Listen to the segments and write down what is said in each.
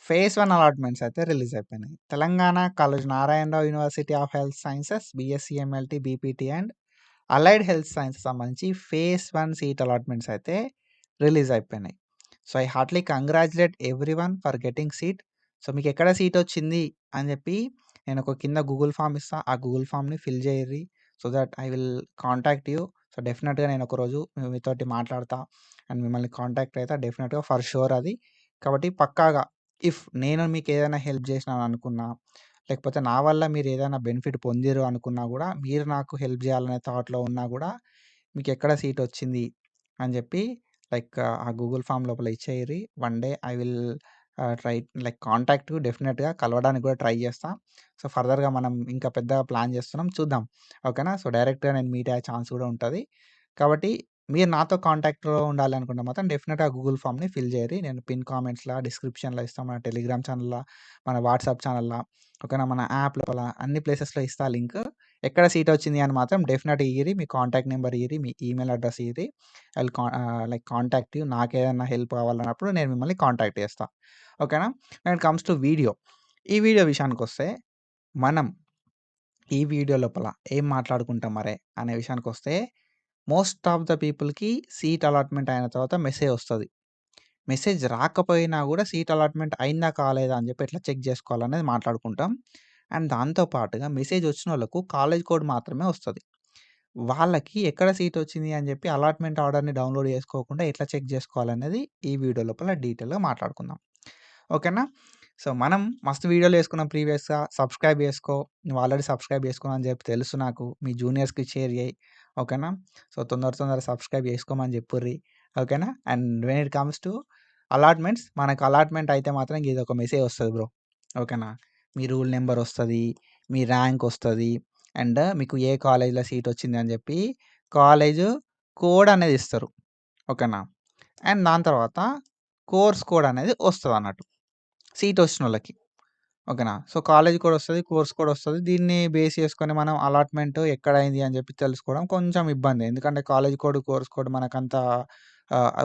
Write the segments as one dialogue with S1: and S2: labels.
S1: Phase 1 allotments అయితే release అయిపోయినాయి. Telangana Kaloji Narayanarao university of health sciences BSc MLT, BPT and allied health sciences సంబంధించి phase 1 seat allotments అయితే release అయిపోయినాయి. So, I heartly congratulate everyone for getting seat. So, మీకెక్కడ seat వచ్చింది అని చెప్పి నేను ఒక కింద గూగుల్ ఫార్మ్ ఇస్తా. ఆ గూగుల్ ఫార్మ్‌ని ఫిల్ చేయిర్రి. So that I will contact you. So, డెఫినిట్‌గా నేను ఒకరోజు మీతోటి మాట్లాడతా అండ్ మిమ్మల్ని కాంటాక్ట్ అయితా డెఫినిట్‌గా ఫర్ షూర్ అది. కాబట్టి పక్కాగా ఇఫ్ నేను మీకేదైనా హెల్ప్ చేసినాను అనుకున్నా, లేకపోతే నా వల్ల మీరేదైనా బెనిఫిట్ పొందిర్రు అనుకున్నా గూడా, మీరు నాకు హెల్ప్ చేయాలనే థాట్‌లో ఉన్నా గూడా, మీకెక్కడ సీటొచ్చింది అని జెప్పి ఆ గూగుల్ ఫార్మ్ లోపల ఇచ్చేయిర్రి. One day I will try contact you డెఫినిట్‌గా కలవడానికి గూడా ట్రై చేస్తా. సో, ఫర్దర్‌గా మనం ఇంకా పెద్దగా ప్లాన్ చేస్తున్నాం. చూద్దాం. ఓకేనా? సో, డైరెక్ట్‌గా నేను మీట్ అయ్యే ఛాన్స్ గూడా ఉంటది. కాబట్టి మీరు నాతో కాంటాక్ట్‌లో ఉండాలనుకుంటే మాత్రం డెఫినిట్‌గా గూగుల్ ఫార్మ్‌ని ఫిల్ చేయిర్రి. నేను పిన్ కామెంట్స్‌లా, డిస్క్రిప్షన్‌లో ఇస్తా. మన టెలిగ్రామ్ ఛానల్‌ల, మన వాట్సాప్ ఛానల్‌ల, ఓకేనా? మన యాప్ లోపల అన్ని ప్లేసెస్‌లో ఇస్తా లింక్. ఎక్కడ సీటొచ్చింది అని మాత్రం డెఫినిట్‌గా ఇయ్యిర్రి. మీ కాంటాక్ట్ నంబర్ ఇయ్యిర్రి. మీ ఈమెయిల్ అడ్రెస్ ఇయ్యిర్రి. I will contact you. నాకేదన్నా హెల్ప్ కావాలన్నప్పుడు నేను మిమ్మల్ని కాంటాక్ట్ చేస్తా. ఓకేనా? When it comes to video. ఈ వీడియో విషయానికొస్తే మనం ఈ వీడియో లోపల ఏం మాట్లాడుకుంటాం మరే అనే విషయానికొస్తే మోస్ట్ ఆఫ్ ద పీపుల్‌కి సీట్ అలాట్‌మెంట్ అయిన తర్వాత మెసేజ్ ఒస్తది. మెసేజ్ రాకపోయినా గూడా సీట్ అలాట్‌మెంట్ అయిందా? కాలేదా? అని జెప్పి ఎట్లా చెక్ జేసుకోవాలనేది మాట్లాడుకుంటాం. అండ్ దాంతో పాటుగా మెసేజ్ వచ్చినోళ్ళకు కాలేజ్ కోడ్ మాత్రమే ఒస్తది. వాళ్ళకి ఎక్కడ సీట్ వచ్చింది అని జెప్పి అలాట్‌మెంట్ ఆర్డర్‌ని డౌన్‌లోడ్ జేసుకోకుండా ఎట్లా చెక్ జేసుకోవాలనేది ఈ వీడియో లోపల డీటెయిల్‌గా మాట్లాడుకుందాం. ఓకేనా? సో, మనం మస్తు వీడియోలు చేసుకున్నాం ప్రీవియస్‌గా. సబ్స్క్రైబ్ జేసుకో. నువ్వు ఆల్రెడీ సబ్స్క్రైబ్ చేసుకున్నావు అని జెప్పి తెలుసు నాకు. మీ జూనియర్స్‌కి షేర్ జెయి. ఓకేనా? సో, తొందర సబ్స్క్రైబ్ జేసుకోమని జెప్పుర్రి. ఓకేనా? And when it comes to allotments మనకు అలాట్‌మెంట్ అయితే మాత్రం ఇదొక మెసేజ్ ఒస్తది బ్రో. ఓకేనా? మీ రూల్ నంబర్ ఒస్తది. మీ ర్యాంక్ ఒస్తది. అండ్ మీకు ఏ కాలేజ్‌లో సీట్ వచ్చింది అని జెప్పి కాలేజు కోడ్ అనేది ఇస్తారు. ఓకేనా? అండ్ దాని తర్వాత కోర్స్ కోడ్ అనేది ఒస్తదన్నట్టు. సీట్ వచ్చినోళ్ళకి. ఓకేనా? సో, కాలేజ్ కోడ్ ఒస్తది. కోర్స్ కోడ్ ఒస్తది. దీన్ని బేస్ చేసుకొని మనం అలాట్‌మెంట్ ఎక్కడైంది అని జెప్పి తెలుసుకోవడం కొంచెం ఇబ్బందే. ఎందుకంటే కాలేజ్ కోడ్, కోర్స్ కోడ్ మనకంత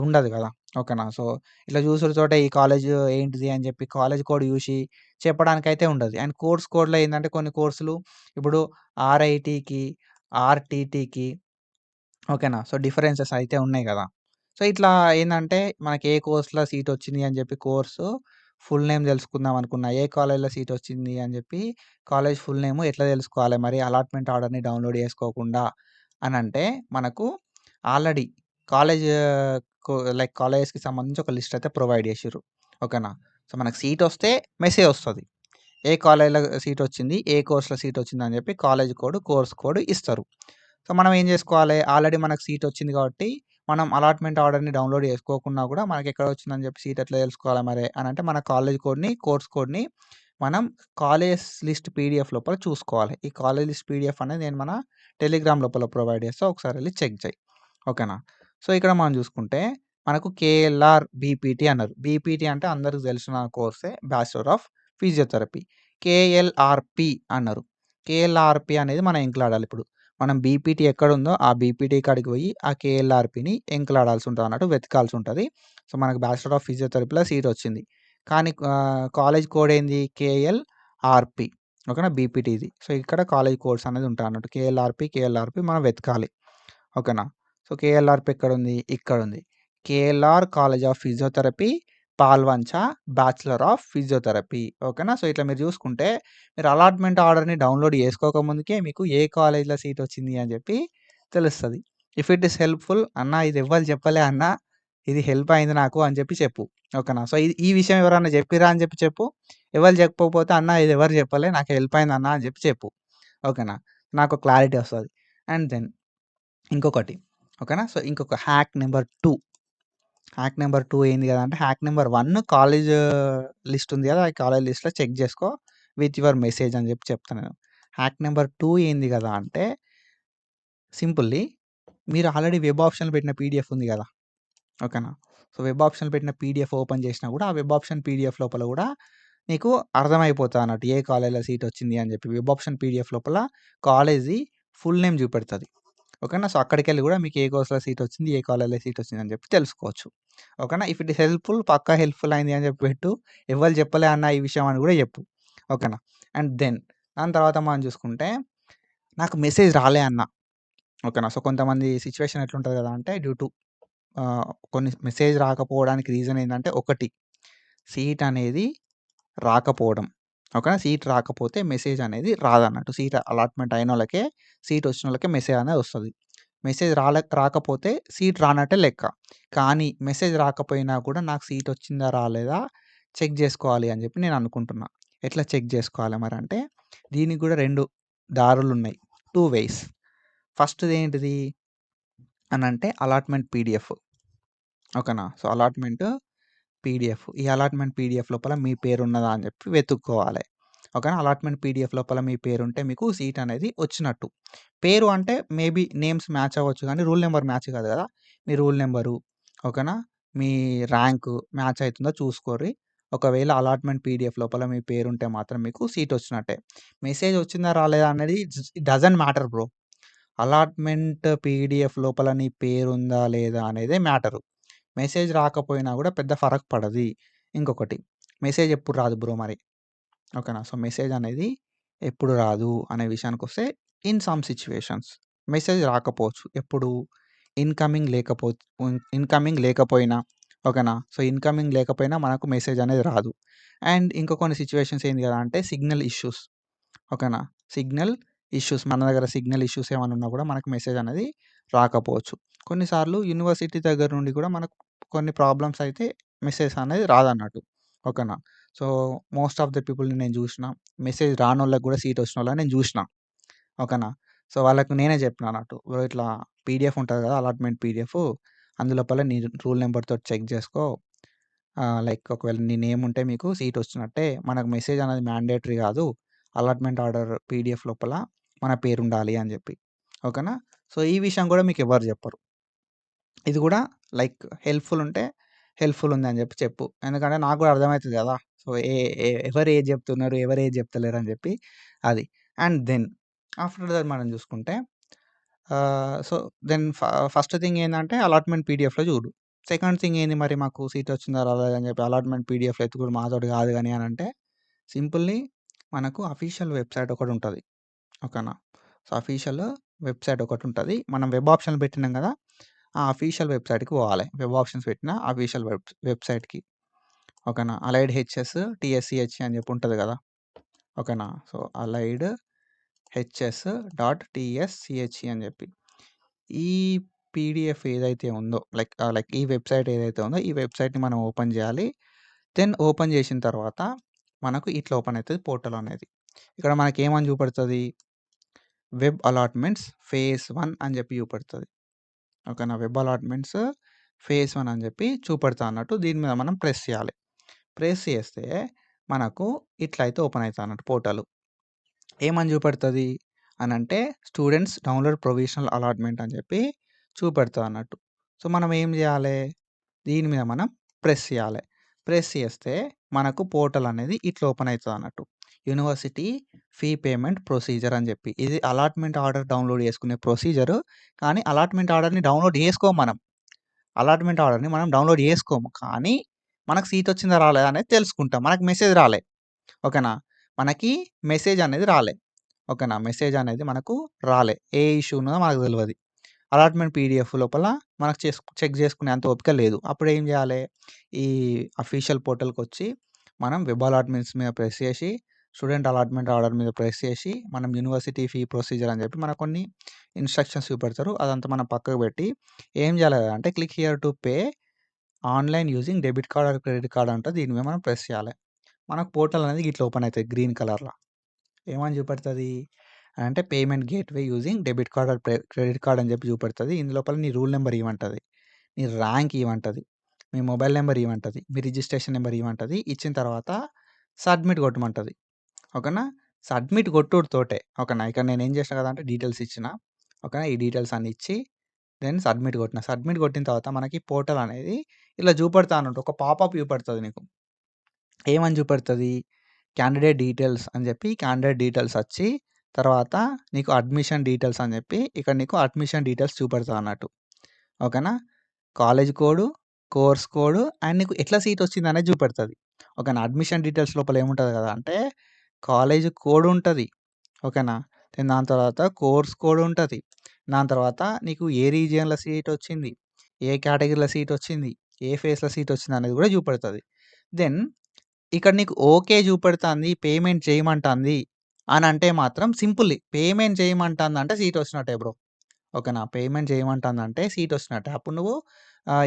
S1: ఉండదు గదా! ఓకేనా? సో, ఇట్లా జూసుడుతోటే ఈ కాలేజ్ ఏంటిది అని జెప్పి కాలేజ్ కోడ్ జూసి చెప్పడానికైతే ఉండదు. అండ్ కోర్స్ కోడ్‌లో ఏందంటే కొన్ని కోర్సులు ఇప్పుడు ఆర్ఐటీకి, ఆర్‌టీటీకి ఓకేనా? సో, డిఫరెన్సెస్ అయితే ఉన్నాయి గదా! సో, ఇట్లా ఏందంటే మనకి ఏ కోర్స్‌లో సీట్ వచ్చింది అని జెప్పి కోర్సు ఫుల్ నేమ్ తెలుసుకుందాం అనుకున్నా. ఏ కాలేజ్‌లో సీట్ వచ్చింది అని జెప్పి కాలేజ్ ఫుల్ నేమ్ ఎట్లా తెలుసుకోవాలి మరి అలాట్‌మెంట్ ఆర్డర్‌ని డౌన్‌లోడ్ చేసుకోకుండా అనంటే మనకు ఆల్రెడీ కాలేజ్ కాలేజెస్‌కి సంబంధించి ఒక లిస్ట్ అయితే ప్రొవైడ్ జేషిర్రు. ఓకేనా? సో, మనకు సీట్ వస్తే మెసేజ్ వస్తది. ఏ కాలేజ్‌లో సీట్ వచ్చింది, ఏ కోర్స్‌లో సీట్ వచ్చింది అని జెప్పి కాలేజ్ కోడ్, కోర్స్ కోడ్ ఇస్తారు. సో, మనం ఏం జేసుకోవాలి ఆల్రెడీ మనకు సీట్ వచ్చింది కాబట్టి మనం అలాట్‌మెంట్ ఆర్డర్‌ని డౌన్‌లోడ్ చేసుకోకున్నా గూడా మనకెక్కడ వచ్చిందని జెప్పి సీట్ ఎట్లా తెలుసుకోవాలి మరి అనంటే మన కాలేజ్ కోడ్‌ని, కోర్స్ కోడ్‌ని మనం కాలేజ్ లిస్ట్ పీడీఎఫ్ లోపల చూసుకోవాలి. ఈ కాలేజ్ లిస్ట్ పీడీఎఫ్ అనేది నేను మన టెలిగ్రామ్ లోపల ప్రొవైడ్ చేస్తా. ఒకసారి ఎళ్లి చెక్ చెయి. ఓకేనా? సో, ఇక్కడ మనం జూసుకుంటే మనకు కేఎల్ఆర్ బీపీటీ అన్నారు. బీపీటీ అంటే అందరికి తెలిసిన కోర్సే బ్యాచిలర్ ఆఫ్ ఫిజియోథెరపీ. కేఎల్ఆర్‌పీ అన్నారు. కేఎల్ఆర్‌పీ అనేది మనం ఎంకులాడాలిప్పుడు. మనం బీపీటీ ఎక్కడుందో ఆ బీపీటీ కాడికి పోయి ఆ కేఎల్ఆర్‌పీని ఎంకులాడాల్సి ఉంటదన్నట్టు వెతకాల్సుంటది. సో, మనకు బ్యాచిలర్ ఆఫ్ ఫిజియోథెరపీలో సీటొచ్చింది. కానీ కాలేజ్ కోడ్ ఏంది? కేఎల్ఆర్‌పీ. ఓకేనా? బీపీటీది. సో, ఇక్కడ కాలేజ్ కోడ్స్ అనేది ఉంటాయన్నట్టు. కేఎల్ఆర్‌పీ మనం వెతకాలి. ఓకేనా? సో, కేఎల్ఆర్‌పీ ఎక్కడుంది? ఇక్కడుంది. KLR college of physiotherapy, Palvancha, bachelor of physiotherapy. ఓకేనా? సో, ఇట్లా మీరు జూసుకుంటే మీరు అలాట్‌మెంట్ ఆర్డర్‌ని డౌన్‌లోడ్ చేసుకోక ముందుకే మీకు ఏ కాలేజ్‌లో సీటొచ్చింది అని జెప్పి తెలుస్తది. ఇఫ్ ఇట్ ఈస్ హెల్ప్‌ఫుల్ అన్నా ఇది ఎవ్వరు చెప్పలే అన్నా, ఇది హెల్ప్ అయింది నాకు అని చెప్పి చెప్పు. ఓకేనా? సో, ఈ విషయం ఎవరన్నా జెప్పిర్రా అని జెప్పి చెప్పు. ఎవరు చెప్పకపోతే అన్నా ఇది ఎవరు చెప్పలే నాకు హెల్ప్ అయిందన్నా అని జెప్పి చెప్పు. ఓకేనా? నాకు క్లారిటీ వస్తది. అండ్ దెన్ ఇంకొకటి ఓకేనా? సో, ఇంకొక హ్యాక్ నంబర్ 2. హ్యాక్ నంబర్ 2 ఏంది గదా! అంటే హ్యాక్ నంబర్ 1 కాలేజ్ లిస్ట్ ఉంది గదా! ఆ కాలేజ్ లిస్ట్‌లో చెక్ జేసుకో విత్ యువర్ మెసేజ్ అని జెప్పి చెప్తా నేను. హ్యాక్ నంబర్ 2 ఏంది గదా! అంటే సింపుల్లీ మీరు ఆల్రెడీ వెబ్ ఆప్షన్‌లో పెట్టిన పీడీఎఫ్ ఉంది గదా! ఓకేనా? సో, వెబ్ ఆప్షన్‌లో పెట్టిన పీడీఎఫ్ ఓపెన్ చేసినా గూడా ఆ వెబ్ ఆప్షన్ పీడీఎఫ్ లోపల గూడా నీకు అర్థమైపోతదన్నట్టు. ఏ కాలేజ్‌లో సీట్ వచ్చింది అని జెప్పి. వెబ్ ఆప్షన్ పీడీఎఫ్ లోపల కాలేజ్‌ది ఫుల్ నేమ్ చూపెడతది. ఓకేనా? సో, అక్కడికెళ్ళి గూడా మీకు ఏ కోర్స్‌లో సీట్ వచ్చింది, ఏ కాలేజ్‌లో సీట్ వచ్చిందని జెప్పి తెలుసుకోవచ్చు. ఓకేనా. ఇఫ్ ఇట్ ఈస్ హెల్ప్‌ఫుల్ పక్కా హెల్ప్‌ఫుల్ అయింది అని చెప్పి పెట్టు. ఎవ్వరు చెప్పలే అన్న ఈ విషయం అని కూడా చెప్పు. ఓకేనా. అండ్ దెన్ దాని తర్వాత మనం చూసుకుంటే నాకు మెసేజ్ రాలే అన్న. ఓకేనా. సో, కొంతమంది సిట్యుయేషన్ ఎట్లుంటది కదా అంటే డ్యూ టు కొన్ని మెసేజ్ రాకపోవడానికి రీజన్ ఏందంటే ఒకటి సీట్ అనేది రాకపోవడం. ఓకేనా. సీట్ రాకపోతే మెసేజ్ అనేది రాదన్నట్టు. సీట్ అలాట్‌మెంట్ అయినోళ్ళకే, సీట్ వచ్చినోళ్ళకే మెసేజ్ అనేది వస్తది. మెసేజ్ రాకపోతే సీట్ రానట్టే లెక్క. కానీ మెసేజ్ రాకపోయినా కూడా నాకు సీట్ వచ్చిందా రాలేదా చెక్ జేసుకోవాలి అని చెప్పి నేను అనుకుంటున్నా. ఎట్లా చెక్ జేసుకోవాలి మరంటే దీనికి కూడా 2 దారులున్నాయి. 2 వేస్. ఫస్ట్‌ది ఏంటిది అనంటే అలాట్‌మెంట్ పీడీఎఫ్. ఓకేనా. So, allotment PDF. ఈ అలాట్‌మెంట్ పీడీఎఫ్ లోపల మీ పేరున్నదా అని చెప్పి వెతుక్కోవాలి. ఓకేనా. అలాట్‌మెంట్ పీడీఎఫ్ లోపల మీ పేరుంటే మీకు సీట్ అనేది వచ్చినట్టు. పేరు అంటే మేబీ నేమ్స్ మ్యాచ్ అవ్వచ్చు గానీ రూల్ నంబర్ మ్యాచ్ కాదు కదా! మీ రూల్ నంబరు ఓకేనా. మీ ర్యాంకు మ్యాచ్ అయితుందో చూసుకోర్రి. ఒకవేళ అలాట్‌మెంట్ పీడీఎఫ్ లోపల మీ పేరుంటే మాత్రం మీకు సీట్ వచ్చినట్టే. మెసేజ్ వచ్చిందా రాలేదా అనేది it doesn't matter bro. Allotment PDF లోపల నీ పేరుందా లేదా అనేదే మ్యాటరు. మెసేజ్ రాకపోయినా గూడా పెద్ద ఫరక్ పడది. ఇంకొకటి మెసేజ్ ఎప్పుడు రాదు బ్రో మరి. ఓకేనా. సో, మెసేజ్ అనేది ఎప్పుడు రాదు అనే విషయానికొస్తే ఇన్ సమ్ సిట్యుయేషన్స్ మెసేజ్ రాకపోవచ్చు. ఎప్పుడు ఇన్‌కమింగ్ లేకపోయినా ఓకేనా. సో, ఇన్‌కమింగ్ లేకపోయినా మనకు మెసేజ్ అనేది రాదు. అండ్ ఇంకా కొన్ని సిట్యుయేషన్స్ ఏంది కదా అంటే సిగ్నల్ ఇష్యూస్. ఓకేనా. సిగ్నల్ ఇష్యూస్ మన దగ్గర సిగ్నల్ ఇష్యూస్ ఏమన్నా ఉన్నా కూడా మనకు మెసేజ్ అనేది రాకపోవచ్చు. కొన్నిసార్లు యూనివర్సిటీ దగ్గర నుండి కూడా మనకు కొన్ని ప్రాబ్లమ్స్ అయితే మెసేజ్ అనేది రాదన్నట్టు. ఓకేనా. సో, మోస్ట్ ఆఫ్ ద పీపుల్‌ని నేను జూషిన. మెసేజ్ రానోళ్ళకి గూడా సీట్ వచ్చినోళ్ళని నేను జూషిన. ఓకేనా. సో, వాళ్ళకి నేనే జెప్పిన అన్నట్టు. "బ్రో ఇట్లా పీడీఎఫ్ ఉంటది గదా! అలాట్‌మెంట్ పీడీఎఫ్ అందులోపల నీ రూల్ నంబర్‌తోటి చెక్ జేసుకో. లైక్ ఒకవేళ నీ నేమ్ ఉంటే మీకు సీట్ వచ్చినట్టే. మనకు మెసేజ్ అనేది మ్యాండేటరీ గాదు. అలాట్‌మెంట్ ఆర్డర్ పీడీఎఫ్ లోపల మన పేరుండాలి" అని జెప్పి. ఓకేనా. సో, ఈ విషయం గూడా మీకెవ్వరు జెప్పరు. ఇది గూడా లైక్ హెల్ప్‌ఫుల్ ఉంటే హెల్ప్‌ఫుల్ ఉందని జెప్పి చెప్పు. ఎందుకంటే నాకు గూడా అర్థమైతది గదా! సో, ఏ ఏ ఎవరు ఏది జెప్తున్నారు, ఎవరు ఏది జెప్తలేరని జెప్పి అది. అండ్ దెన్ ఆఫ్టర్ దట్ మనం జూసుకుంటే సో, దెన్ ఫస్ట్ థింగ్ ఏందంటే అలాట్‌మెంట్ పీడీఎఫ్‌లో జూడు. సెకండ్ థింగ్ ఏంది మరి మాకు సీట్ వచ్చిందా రాలేదా అని జెప్పి అలాట్‌మెంట్ పీడీఎఫ్‌లో ఎతుకుడు మాతోటి గాదు గాని అనంటే సింపుల్లీ మనకు అఫీషియల్ వెబ్‌సైట్ ఒకటుంటది. ఓకేనా. సో, అఫీషియల్ వెబ్‌సైట్ ఒకటుంటది. మనం వెబ్ ఆప్షన్‌లు పెట్టినాం గదా! ఆ అఫీషియల్ వెబ్‌సైట్‌కి పోవాలి. వెబ్ ఆప్షన్స్ పెట్టిన అఫీషియల్ వెబ్‌సైట్‌కి. ఓకేనా. అలైడ్ హెచ్ఎస్ టీఎస్‌సీహెచ్ అని చెప్పి ఉంటది గదా! ఓకేనా. సో, అలైడ్ హెచ్ఎస్ డాట్ టీఎస్‌సీహెచ్ అని చెప్పి. ఈ పీడీఎఫ్ ఏదైతే ఉందో లైక్ ఈ వెబ్‌సైట్ ఏదైతే ఉందో ఈ వెబ్‌సైట్‌ని మనం ఓపెన్ జేయాలి. దెన్ ఓపెన్ జేసిన తర్వాత మనకు ఇట్లా ఓపెన్ అయితది పోర్టల్ అనేది. ఇక్కడ మనకేమని చూపెడుతది? వెబ్ అలాట్‌మెంట్స్ ఫేజ్ 1 అని జెప్పి చూపెడుతది. ఓకేనా. వెబ్ అలాట్‌మెంట్స్ ఫేజ్ 1 అని జెప్పి చూపెడతా అన్నట్టు దీని మీద మనం ప్రెస్ చేయాలి. ప్రెస్ చేస్తే మనకు ఇట్లయితే ఓపెన్ అయితదన్నట్టు పోర్టలు. ఏమని చూపెడతది అనంటే స్టూడెంట్స్ డౌన్‌లోడ్ ప్రొవిజనల్ అలాట్‌మెంట్ అని జెప్పి చూపెడతదన్నట్టు. సో, మనం ఏం జేయాలే? దీని మీద మనం ప్రెస్ చేయాలి. ప్రెస్ చేస్తే మనకు పోర్టల్ అనేది ఇట్లా ఓపెన్ అయితదన్నట్టు. యూనివర్సిటీ ఫీ పేమెంట్ ప్రొసీజర్ అని జెప్పి. ఇది అలాట్‌మెంట్ ఆర్డర్ డౌన్‌లోడ్ చేసుకునే ప్రొసీజరు. కానీ అలాట్‌మెంట్ ఆర్డర్‌ని డౌన్‌లోడ్ చేసుకోము మనం. అలాట్‌మెంట్ ఆర్డర్‌ని మనం డౌన్‌లోడ్ చేసుకోము. కానీ మనకు సీట్ వచ్చిందా రాలేదా అనేది తెలుసుకుంటాం. మనకు మెసేజ్ రాలే. ఓకేనా. మనకి మెసేజ్ అనేది రాలే. ఓకేనా. మెసేజ్ అనేది మనకు రాలే. ఏ ఇష్యూ ఉన్నదో మనకు తెలవది. అలాట్‌మెంట్ పీడీఎఫ్ లోపల మనకు చెక్ చేసుకునే అంత ఓపిక లేదు. అప్పుడేం జేయాలే? ఈ అఫీషియల్ పోర్టల్‌కొచ్చి మనం వెబ్ అలాట్‌మెంట్స్ మీద ప్రెస్ చేసి, స్టూడెంట్ అలాట్‌మెంట్ ఆర్డర్ మీద ప్రెస్ చేసి, మనం యూనివర్సిటీ ఫీ ప్రొసీజర్ అని చెప్పి మనకు కొన్ని ఇన్‌స్ట్రక్షన్స్ చూపెడతారు. అదంతా మనం పక్కకు పెట్టి ఏం జేయాలి అంటే click here to pay online using debit card or credit card ఉంటది. దీని మీద మనం ప్రెస్ చేయాలి. మనకు పోర్టల్ అనేది ఇట్లా ఓపెన్ అయితది గ్రీన్ కలర్‌ల. ఏమని చూపెడతది? అంటే payment gateway using debit card or credit card అని చెప్పి చూపెడతది. ఇందులోపల నీ రూల్ నంబర్ ఇయ్యమంటది. నీ ర్యాంక్ ఇయ్యమంటది. మీ మొబైల్ నంబర్ ఇయ్యమంటది. మీ రిజిస్ట్రేషన్ నంబర్ ఇయ్యమంటది. ఇచ్చిన తర్వాత సబ్మిట్ కొట్టమంటది. ఓకేనా. సబ్మిట్ కొట్టుడుతోటే ఓకేనా. ఇక్కడ నేనేం చేసినా కదా అంటే డీటెయిల్స్ ఇచ్చిన. ఓకేనా. ఈ డీటెయిల్స్ అన్ని ఇచ్చి దెన్ సబ్మిట్ కొట్టిన. సబ్మిట్ కొట్టిన తర్వాత మనకి పోర్టల్ అనేది ఇలా చూపెడతా అన్నట్టు. ఒక పాపప్ చూపెడతది నీకు. ఏమని చూపెడతది? క్యాండిడేట్ డీటెయిల్స్ అని చెప్పి క్యాండిడేట్ డీటెయిల్స్ వచ్చి తర్వాత నీకు అడ్మిషన్ డీటెయిల్స్ అని చెప్పి ఇక్కడ నీకు అడ్మిషన్ డీటెయిల్స్ చూపెడతదన్నట్టు. ఓకేనా. College code, course code and నీకు ఎట్లా సీట్ వచ్చిందనేది చూపెడతది. ఓకేనా. అడ్మిషన్ డీటెయిల్స్ లోపల ఏముంటది కదా అంటే కాలేజ్ కోడ్ ఉంటది. ఓకేనా. దెన్ దాని తర్వాత కోర్స్ కోడ్ ఉంటది. దాని తర్వాత నీకు ఏ రీజియన్‌లో సీట్ వచ్చింది, ఏ కేటగిరీలో సీట్ వచ్చింది, ఏ ఫేస్‌లో సీట్ వచ్చిందనేది కూడా చూపెడతది. దెన్ ఇక్కడ నీకు ఓకే చూపెడతాంది, పేమెంట్ చేయమంటాంది అనంటే మాత్రం సింపుల్లీ పేమెంట్ చేయమంటాందంటే సీట్ వచ్చినట్టే బ్రో. ఓకేనా. పేమెంట్ చేయమంటాందంటే సీట్ వచ్చినట్టే. అప్పుడు నువ్వు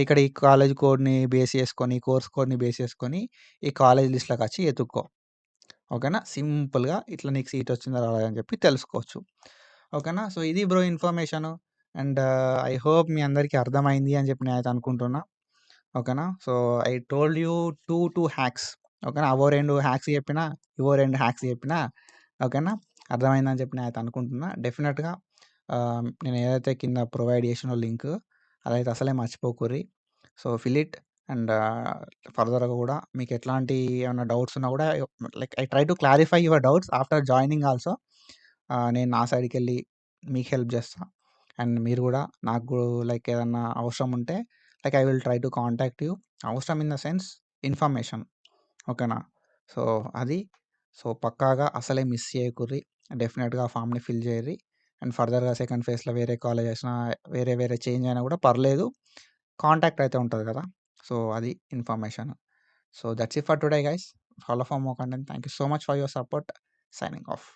S1: ఇక్కడ ఈ కాలేజ్ కోడ్‌ని బేస్ చేసుకొని, కోర్స్ కోడ్‌ని బేస్ చేసుకొని ఈ కాలేజ్ లిస్ట్‌లోకొచ్చి ఎతుక్కో. ఓకేనా. సింపుల్‌గా ఇట్లా నీకు సీట్ వచ్చిందా రాలేదా అని చెప్పి తెలుసుకోవచ్చు. ఓకేనా. సో, ఇది bro information. And I hope మీ అందరికీ అర్థమైంది అని చెప్పి నేనైతే అనుకుంటున్నా. ఓకేనా. So, I told you 2 hacks. ఓకేనా. అవో 2 హ్యాక్స్ చెప్పినా, ఇవో 2 హ్యాక్స్ చెప్పినా ఓకేనా. అర్థమైందని చెప్పి నేనైతే అనుకుంటున్నా. డెఫినెట్‌గా నేను ఏదైతే కింద ప్రొవైడ్ చేసినో లింక్ అదైతే అసలే మర్చిపోకుర్రి. సో, ఫిల్ ఇట్ అండ్ ఫర్దర్‌గా కూడా మీకు ఎట్లాంటి ఏమన్నా డౌట్స్ ఉన్నా కూడా like I try to clarify your doubts after joining also. నేను నా సైడ్‌కెళ్ళి మీకు హెల్ప్ చేస్తా. అండ్ మీరు కూడా నాకు లైక్ ఏదన్నా అవసరం ఉంటే like I will try to contact you. అవసరం ఇన్ ద సెన్స్ ఇన్ఫర్మేషన్. ఓకేనా. సో, అది. సో, పక్కాగా అసలే మిస్ చేయకుర్రి. డెఫినిట్‌గా ఆ ఫామ్‌ని ఫిల్ చేయర్రి. అండ్ ఫర్దర్‌గా సెకండ్ ఫేజ్‌లో వేరే కాలేజ్ చేసినా, వేరే వేరే చేంజ్ అయినా కూడా పర్లేదు. కాంటాక్ట్ అయితే ఉంటది కదా. సో, అది information. So, that's it for today guys. Follow for more content. Thank you so much for your support. Signing off.